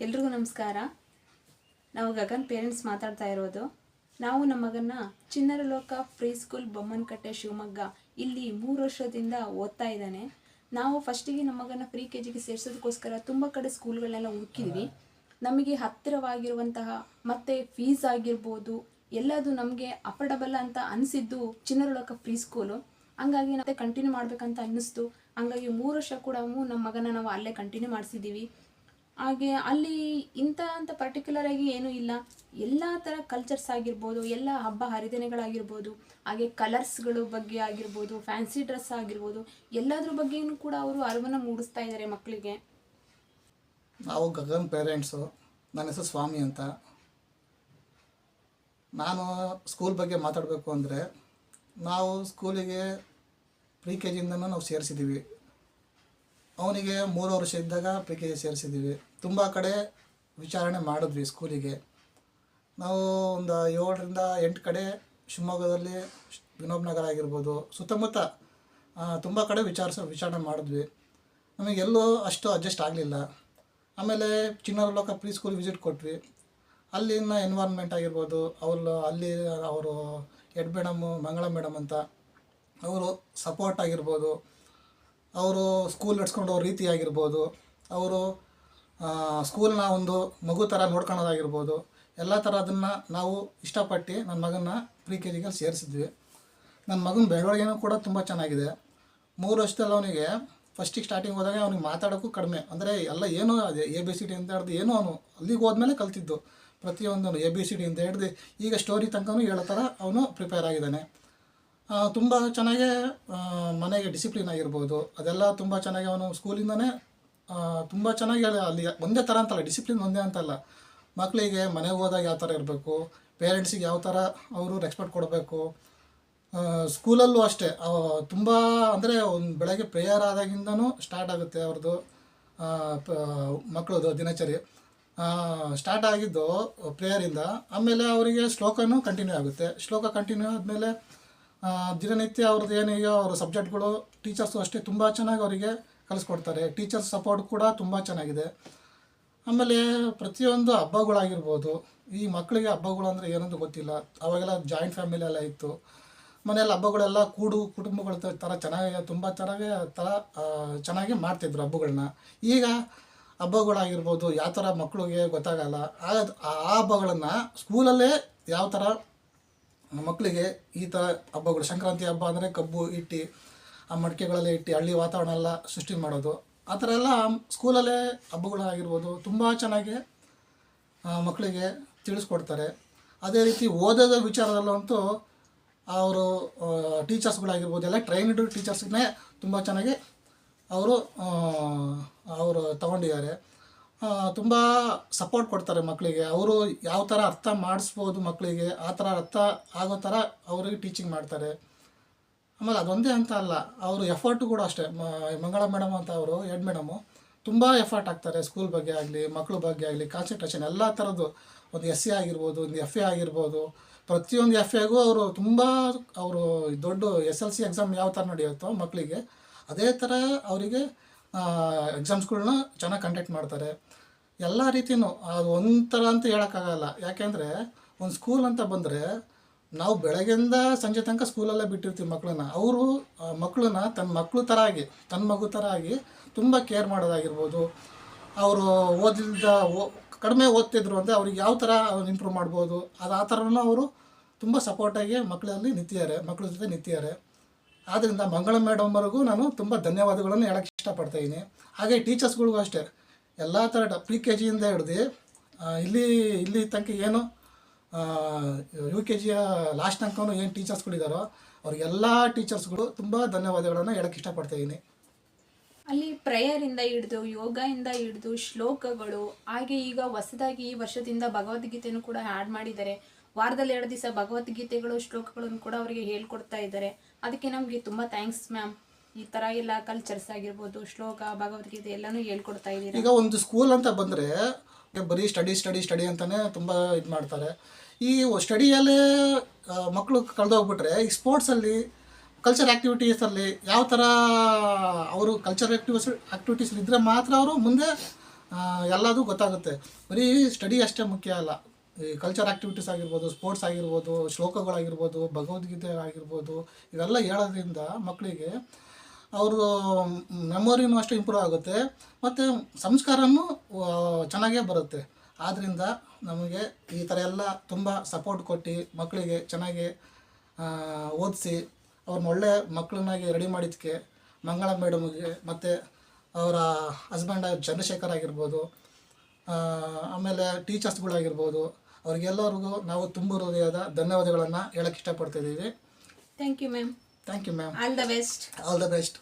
ಎಲ್ರಿಗೂ ನಮಸ್ಕಾರ. ನಾವು ಗಗನ್ ಪೇರೆಂಟ್ಸ್ ಮಾತಾಡ್ತಾ ಇರೋದು. ನಾವು ನಮ್ಮ ಮಗನ್ನ ಚಿಣ್ಣರ ಲೋಕ ಫ್ರೀ ಸ್ಕೂಲ್ ಬೊಮ್ಮನಕಟ್ಟೆ ಶಿವಮೊಗ್ಗ ಇಲ್ಲಿ 3 ವರ್ಷದಿಂದ ಓದ್ತಾ ಇದ್ದಾನೆ. ನಾವು ಫಸ್ಟಿಗೆ ನಮ್ಮ ಮಗನ ಫ್ರೀ KGಗೆ ಸೇರಿಸೋದಕ್ಕೋಸ್ಕರ ತುಂಬ ಕಡೆ ಸ್ಕೂಲ್ಗಳನ್ನೆಲ್ಲ ಹುಡುಕಿದ್ವಿ. ನಮಗೆ ಹತ್ತಿರವಾಗಿರುವಂತಹ ಮತ್ತು ಫೀಸ್ ಆಗಿರ್ಬೋದು ಎಲ್ಲದು ನಮಗೆ ಅಫೋರ್ಡಬಲ್ ಅಂತ ಅನಿಸಿದ್ದು ಚಿಣ್ಣರ ಲೋಕ ಫ್ರೀ ಸ್ಕೂಲು. ಹಂಗಾಗಿ ಮತ್ತೆ ಕಂಟಿನ್ಯೂ ಮಾಡಬೇಕಂತ ಅನ್ನಿಸ್ತು. ಹಂಗಾಗಿ 3 ವರ್ಷ ಕೂಡ ನಮ್ಮ ಮಗನ ನಾವು ಅಲ್ಲೇ ಕಂಟಿನ್ಯೂ ಮಾಡಿಸಿದ್ದೀವಿ. ಹಾಗೆ ಅಲ್ಲಿ ಅಂತ ಪರ್ಟಿಕ್ಯುಲರ್ ಆಗಿ ಏನೂ ಇಲ್ಲ. ಎಲ್ಲ ಥರ ಕಲ್ಚರ್ಸ್ ಆಗಿರ್ಬೋದು, ಎಲ್ಲ ಹಬ್ಬ ಹರಿದಿನಗಳಾಗಿರ್ಬೋದು, ಹಾಗೆ ಕಲರ್ಸ್ಗಳು ಬಗ್ಗೆ ಆಗಿರ್ಬೋದು, ಫ್ಯಾನ್ಸಿ ಡ್ರೆಸ್ ಆಗಿರ್ಬೋದು, ಎಲ್ಲದ್ರ ಬಗ್ಗೆಯೂ ಕೂಡ ಅವರು ಅರಿವನ್ನು ಮೂಡಿಸ್ತಾ ಇದ್ದಾರೆ ಮಕ್ಕಳಿಗೆ. ನಾವು ಗಗನ್ ಪೇರೆಂಟ್ಸು. ನನ್ನ ಹೆಸರು ಸ್ವಾಮಿ ಅಂತ. ನಾನು ಸ್ಕೂಲ್ ಬಗ್ಗೆ ಮಾತಾಡಬೇಕು ಅಂದರೆ, ನಾವು ಸ್ಕೂಲಿಗೆ ಪ್ರಿ KGಯಿಂದನೂ ನಾವು ಸೇರಿಸಿದ್ದೀವಿ. ಅವನಿಗೆ 3 ವರ್ಷ ಇದ್ದಾಗ ಪ್ರಿ KG ಸೇರಿಸಿದ್ದೀವಿ. ತುಂಬ ಕಡೆ ವಿಚಾರಣೆ ಮಾಡಿದ್ವಿ ಸ್ಕೂಲಿಗೆ. ನಾವು ಒಂದು 7ರಿಂದ 8 ಕಡೆ ಶಿವಮೊಗ್ಗದಲ್ಲಿ ವಿನೋಬ್ ನಗರ ಆಗಿರ್ಬೋದು, ಸುತ್ತಮುತ್ತ ತುಂಬ ಕಡೆ ವಿಚಾರಣೆ ಮಾಡಿದ್ವಿ. ನಮಗೆಲ್ಲೂ ಅಷ್ಟು ಅಡ್ಜಸ್ಟ್ ಆಗಲಿಲ್ಲ. ಆಮೇಲೆ ಚಿಣ್ಣರ ಲೋಕ ಪ್ರೀ ಸ್ಕೂಲ್ ವಿಸಿಟ್ ಕೊಟ್ವಿ. ಅಲ್ಲಿನ ಎನ್ವೈರ್ನ್ಮೆಂಟ್ ಆಗಿರ್ಬೋದು, ಅಲ್ಲಿ ಅವರು ಹೆಡ್ ಮೇಡಮು ಮಂಗಳ ಮೇಡಮ್ ಅಂತ, ಅವರು ಸಪೋರ್ಟ್ ಆಗಿರ್ಬೋದು, ಅವರು ಸ್ಕೂಲ್ ನಡೆಸ್ಕೊಂಡು ರೀತಿ ಆಗಿರ್ಬೋದು, ಅವರು ಸ್ಕೂಲ್ನ ಒಂದು ಮಗು ಥರ ನೋಡ್ಕೊಳ್ಳೋದಾಗಿರ್ಬೋದು, ಎಲ್ಲ ಥರ ಅದನ್ನು ನಾವು ಇಷ್ಟಪಟ್ಟು ನನ್ನ ಮಗನ ಪ್ರಿ KGಗೆ ಸೇರಿಸಿದ್ವಿ. ನನ್ನ ಮಗನ ಬೆಳವಣಿಗೆನೂ ಕೂಡ ತುಂಬ ಚೆನ್ನಾಗಿದೆ. 3 ವರ್ಷದಲ್ಲಿ ಅವನಿಗೆ ಫಸ್ಟಿಗೆ ಸ್ಟಾರ್ಟಿಂಗ್ ಹೋದಾಗ ಅವ್ನಿಗೆ ಮಾತಾಡೋಕ್ಕೂ ಕಡಿಮೆ. ಅಂದರೆ ಎಲ್ಲ ಏನೋ ಅದೇ ABCD ಅಂತ ಹಿಡ್ದು ಏನೋ ಅವನು ಅಲ್ಲಿಗೆ ಹೋದ್ಮೇಲೆ ಕಲ್ತಿದ್ದು. ಪ್ರತಿಯೊಂದು ABCD ಅಂತ ಹಿಡ್ದು ಈಗ ಸ್ಟೋರಿ ತನಕನೂ ಹೇಳೋ ಥರ ಅವನು ಪ್ರಿಪೇರ್ ಆಗಿದ್ದಾನೆ. ತುಂಬ ಚೆನ್ನಾಗೇ ಮನೆಗೆ ಡಿಸಿಪ್ಲಿನ್ ಆಗಿರ್ಬೋದು, ಅದೆಲ್ಲ ತುಂಬ ಚೆನ್ನಾಗಿ ಅವನು ಸ್ಕೂಲಿಂದನೇ ತುಂಬ ಚೆನ್ನಾಗಿ ಅಲ್ಲಿ ಒಂದೇ ಥರ ಅಂತಲ್ಲ, ಡಿಸಿಪ್ಲಿನ್ ಒಂದೇ ಅಂತಲ್ಲ. ಮಕ್ಕಳಿಗೆ ಮನೆಗೆ ಹೋದಾಗ ಯಾವ ಥರ ಇರಬೇಕು, ಪೇರೆಂಟ್ಸಿಗೆ ಯಾವ ಥರ ಅವರು ರೆಸ್ಪೆಕ್ಟ್ ಕೊಡಬೇಕು. ಸ್ಕೂಲಲ್ಲೂ ಅಷ್ಟೇ ತುಂಬ ಅಂದರೆ ಒಂದು ಬೆಳಗ್ಗೆ ಪ್ರೇಯರ್ ಆದಾಗಿಂದನೂ ಸ್ಟಾರ್ಟ್ ಆಗುತ್ತೆ ಅವ್ರದ್ದು ಮಕ್ಕಳದು ದಿನಚರಿ. ಸ್ಟಾರ್ಟ್ ಆಗಿದ್ದು ಪ್ರೇಯರಿಂದ, ಆಮೇಲೆ ಅವರಿಗೆ ಶ್ಲೋಕನೂ ಕಂಟಿನ್ಯೂ ಆಗುತ್ತೆ. ಶ್ಲೋಕ ಕಂಟಿನ್ಯೂ ಆದಮೇಲೆ ದಿನನಿತ್ಯ ಅವ್ರದ್ದು ಏನೀಗ ಅವ್ರ ಸಬ್ಜೆಕ್ಟ್ಗಳು ಟೀಚರ್ಸು ಅಷ್ಟೇ ತುಂಬ ಚೆನ್ನಾಗಿ ಅವರಿಗೆ ಕಲಿಸ್ಕೊಡ್ತಾರೆ. ಟೀಚರ್ಸ್ ಸಪೋರ್ಟ್ ಕೂಡ ತುಂಬ ಚೆನ್ನಾಗಿದೆ. ಆಮೇಲೆ ಪ್ರತಿಯೊಂದು ಹಬ್ಬಗಳಾಗಿರ್ಬೋದು, ಈ ಮಕ್ಕಳಿಗೆ ಹಬ್ಬಗಳು ಅಂದರೆ ಏನಂತ ಗೊತ್ತಿಲ್ಲ. ಅವಾಗೆಲ್ಲ ಜಾಯಿಂಟ್ ಫ್ಯಾಮಿಲಿ ಎಲ್ಲ ಇತ್ತು. ಮನೆಯಲ್ಲಿ ಹಬ್ಬಗಳೆಲ್ಲ ಕುಟುಂಬಗಳ ಥರ ತುಂಬ ಚೆನ್ನಾಗಿ ಮಾಡ್ತಿದ್ರು ಹಬ್ಬಗಳನ್ನ. ಈಗ ಹಬ್ಬಗಳಾಗಿರ್ಬೋದು ಯಾವ ಥರ ಮಕ್ಕಳಿಗೆ ಗೊತ್ತಾಗಲ್ಲ. ಆ ಹಬ್ಬಗಳನ್ನು ಸ್ಕೂಲಲ್ಲೇ ಯಾವ ಥರ ಮಕ್ಕಳಿಗೆ ಈ ಥರ ಹಬ್ಬಗಳು, ಸಂಕ್ರಾಂತಿ ಹಬ್ಬ ಅಂದರೆ ಕಬ್ಬು ಇಟ್ಟು ಆ ಮಡಿಕೆಗಳಲ್ಲೇ ಇಟ್ಟು ಹಳ್ಳಿ ವಾತಾವರಣ ಎಲ್ಲ ಸೃಷ್ಟಿ ಮಾಡೋದು, ಆ ಥರ ಎಲ್ಲ ಸ್ಕೂಲಲ್ಲೇ ಹಬ್ಬಗಳಾಗಿರ್ಬೋದು ತುಂಬ ಚೆನ್ನಾಗಿ ಮಕ್ಕಳಿಗೆ ತಿಳಿಸ್ಕೊಡ್ತಾರೆ. ಅದೇ ರೀತಿ ಓದೋದ ವಿಚಾರದಲ್ಲಂತೂ ಅವರು ಟೀಚರ್ಸ್ಗಳಾಗಿರ್ಬೋದು ಎಲ್ಲ ಟ್ರೈನ್ಡ್ ಟೀಚರ್ಸ್ನೇ ತುಂಬ ಚೆನ್ನಾಗಿ ಅವರು ತಗೊಂಡಿದ್ದಾರೆ. ತುಂಬ ಸಪೋರ್ಟ್ ಕೊಡ್ತಾರೆ ಮಕ್ಕಳಿಗೆ. ಅವರು ಯಾವ ಥರ ಅರ್ಥ ಮಾಡಿಸ್ಬೋದು ಮಕ್ಕಳಿಗೆ, ಆ ಥರ ಅರ್ಥ ಆಗೋ ಥರ ಅವರಿಗೆ ಟೀಚಿಂಗ್ ಮಾಡ್ತಾರೆ. ಆಮೇಲೆ ಅದೊಂದೇ ಅಂತ ಅಲ್ಲ, ಅವರು ಎಫರ್ಟು ಕೂಡ ಅಷ್ಟೇ. ಮಂಗಳ ಮೇಡಮ್ ಅಂತ ಅವರು ಹೆಡ್ ಮೇಡಮು ತುಂಬ ಎಫರ್ಟ್ ಹಾಕ್ತಾರೆ ಸ್ಕೂಲ್ ಬಗ್ಗೆ ಆಗಲಿ, ಮಕ್ಕಳ ಬಗ್ಗೆ ಆಗಲಿ, ಕಾನ್ಸಂಟ್ರೇಷನ್ ಎಲ್ಲ ಥರದ್ದು. ಒಂದು SC ಆಗಿರ್ಬೋದು, ಒಂದು FA ಆಗಿರ್ಬೋದು, ಪ್ರತಿಯೊಂದು FAಗೂ ಅವರು ತುಂಬ ದೊಡ್ಡ SLC ಎಕ್ಸಾಮ್ ಯಾವ ಥರ ನಡೆಯುತ್ತೋ ಮಕ್ಕಳಿಗೆ ಅದೇ ಥರ ಅವರಿಗೆ ಎಕ್ಸಾಮ್ಸ್ಗಳ್ನ ಚೆನ್ನಾಗಿ ಕಂಡಕ್ಟ್ ಮಾಡ್ತಾರೆ. ಎಲ್ಲ ರೀತಿಯೂ ಅದು ಒಂಥರ ಅಂತ ಹೇಳೋಕ್ಕಾಗಲ್ಲ. ಯಾಕೆಂದರೆ ಒಂದು ಸ್ಕೂಲ್ ಅಂತ ಬಂದರೆ ನಾವು ಬೆಳಗ್ಗೆಯಿಂದ ಸಂಜೆ ತನಕ ಸ್ಕೂಲಲ್ಲೇ ಬಿಟ್ಟಿರ್ತೀವಿ ಮಕ್ಕಳನ್ನ. ಅವರು ಮಕ್ಕಳನ್ನ ತನ್ನ ಮಕ್ಕಳು ಥರ ಆಗಿ, ತನ್ನ ಮಗು ಥರ ಆಗಿ ತುಂಬ ಕೇರ್ ಮಾಡೋದಾಗಿರ್ಬೋದು. ಅವರು ಕಡಿಮೆ ಓದ್ತಿದ್ರು ಅಂದರೆ ಅವ್ರಿಗೆ ಯಾವ ಥರ ಇಂಪ್ರೂವ್ ಮಾಡ್ಬೋದು, ಆ ಥರನೂ ಅವರು ತುಂಬ ಸಪೋರ್ಟಾಗಿ ಮಕ್ಕಳ ಜೊತೆ ನಿಂತಿದ್ದಾರೆ. ಆದ್ದರಿಂದ ಮಂಗಳ ಮೇಡಮ್ವರೆಗೂ ನಾನು ತುಂಬ ಧನ್ಯವಾದಗಳನ್ನು ಹೇಳೋಕ್ಕೆ ಇಷ್ಟಪಡ್ತಾಯಿದ್ದೀನಿ. ಹಾಗೆ ಟೀಚರ್ಸ್ಗಳಿಗೂ ಅಷ್ಟೇ, ಎಲ್ಲ ಥರ ಪ್ರಿ KGಯಿಂದ ಹಿಡ್ದು ಇಲ್ಲಿ ತನಕ ಏನು UKGಯ ಲಾಸ್ಟ್ ತನಕ ಏನು ಟೀಚರ್ಸ್ಗಳಿದ್ದಾರೋ ಅವ್ರಿಗೆಲ್ಲ ಟೀಚರ್ಸ್ಗಳು ತುಂಬ ಧನ್ಯವಾದಗಳನ್ನು ಹೇಳೋಕ್ಕೆ ಇಷ್ಟಪಡ್ತಾಯಿದ್ದೀನಿ. ಅಲ್ಲಿ ಪ್ರೇಯರಿಂದ ಹಿಡಿದು ಯೋಗದಿಂದ ಹಿಡಿದು ಶ್ಲೋಕಗಳು, ಹಾಗೆ ಈಗ ಹೊಸದಾಗಿ ಈ ವರ್ಷದಿಂದ ಭಗವದ್ಗೀತೆಯನ್ನು ಕೂಡ ಆ್ಯಡ್ ಮಾಡಿದ್ದಾರೆ. ವಾರದಲ್ಲಿ 2 ದಿವಸ ಭಗವದ್ಗೀತೆಗಳು ಶ್ಲೋಕಗಳನ್ನು ಕೂಡ ಅವರಿಗೆ ಹೇಳ್ಕೊಡ್ತಾ ಇದ್ದಾರೆ. ಅದಕ್ಕೆ ನಮಗೆ ತುಂಬ ಥ್ಯಾಂಕ್ಸ್ ಮ್ಯಾಮ್. ಈ ಥರ ಎಲ್ಲ ಕಲ್ಚರ್ಸ್ ಆಗಿರ್ಬೋದು, ಶ್ಲೋಕ, ಭಗವದ್ಗೀತೆ ಎಲ್ಲನೂ ಹೇಳ್ಕೊಡ್ತಾ ಇದ್ದೀರಿ. ಈಗ ಒಂದು ಸ್ಕೂಲ್ ಅಂತ ಬಂದರೆ ಬರೀ ಸ್ಟಡಿ ಅಂತಲೇ ತುಂಬ ಇದು ಮಾಡ್ತಾರೆ. ಈ ಸ್ಟಡಿಯಲ್ಲೇ ಮಕ್ಕಳು ಕಳೆದೋಗ್ಬಿಟ್ರೆ ಈ ಸ್ಪೋರ್ಟ್ಸಲ್ಲಿ, ಕಲ್ಚರ್ ಆ್ಯಕ್ಟಿವಿಟೀಸಲ್ಲಿ ಯಾವ ಥರ ಅವರು ಕಲ್ಚರ್ ಆ್ಯಕ್ಟಿವಿಟೀಸ್ ಇದ್ದರೆ ಮಾತ್ರ ಅವರು ಮುಂದೆ ಎಲ್ಲದೂ ಗೊತ್ತಾಗುತ್ತೆ. ಬರೀ ಸ್ಟಡಿ ಅಷ್ಟೇ ಮುಖ್ಯ ಅಲ್ಲ, ಈ ಕಲ್ಚರ್ ಆ್ಯಕ್ಟಿವಿಟೀಸ್ ಆಗಿರ್ಬೋದು, ಸ್ಪೋರ್ಟ್ಸ್ ಆಗಿರ್ಬೋದು, ಶ್ಲೋಕಗಳಾಗಿರ್ಬೋದು, ಭಗವದ್ಗೀತೆ ಆಗಿರ್ಬೋದು, ಇವೆಲ್ಲ ಹೇಳೋದ್ರಿಂದ ಮಕ್ಕಳಿಗೆ ಅವರು ಮೆಮೊರಿನೂ ಅಷ್ಟೇ ಇಂಪ್ರೂವ್ ಆಗುತ್ತೆ ಮತ್ತು ಸಂಸ್ಕಾರನೂ ಚೆನ್ನಾಗೇ ಬರುತ್ತೆ. ಆದ್ದರಿಂದ ನಮಗೆ ಈ ಥರ ಎಲ್ಲ ತುಂಬ ಸಪೋರ್ಟ್ ಕೊಟ್ಟು ಮಕ್ಕಳಿಗೆ ಚೆನ್ನಾಗಿ ಓದಿಸಿ ಅವ್ರನ್ನ ಒಳ್ಳೆ ಮಕ್ಕಳನ್ನಾಗಿ ರೆಡಿ ಮಾಡಿದ್ದಕ್ಕೆ ಮಂಗಳ ಮೇಡಮ್ಗೆ ಮತ್ತು ಅವರ ಹಸ್ಬೆಂಡ್ ಚಂದ್ರಶೇಖರ್ ಆಗಿರ್ಬೋದು, ಆಮೇಲೆ ಟೀಚರ್ಸ್ಗಳಾಗಿರ್ಬೋದು, ಅವ್ರಿಗೆಲ್ಲರಿಗೂ ನಾವು ತುಂಬ ಹೃದಯದ ಧನ್ಯವಾದಗಳನ್ನು ಹೇಳೋಕ್ಕೆ ಇಷ್ಟಪಡ್ತಿದ್ದೀವಿ. Thank you ma'am. Thank you ma'am. All the best. All the best.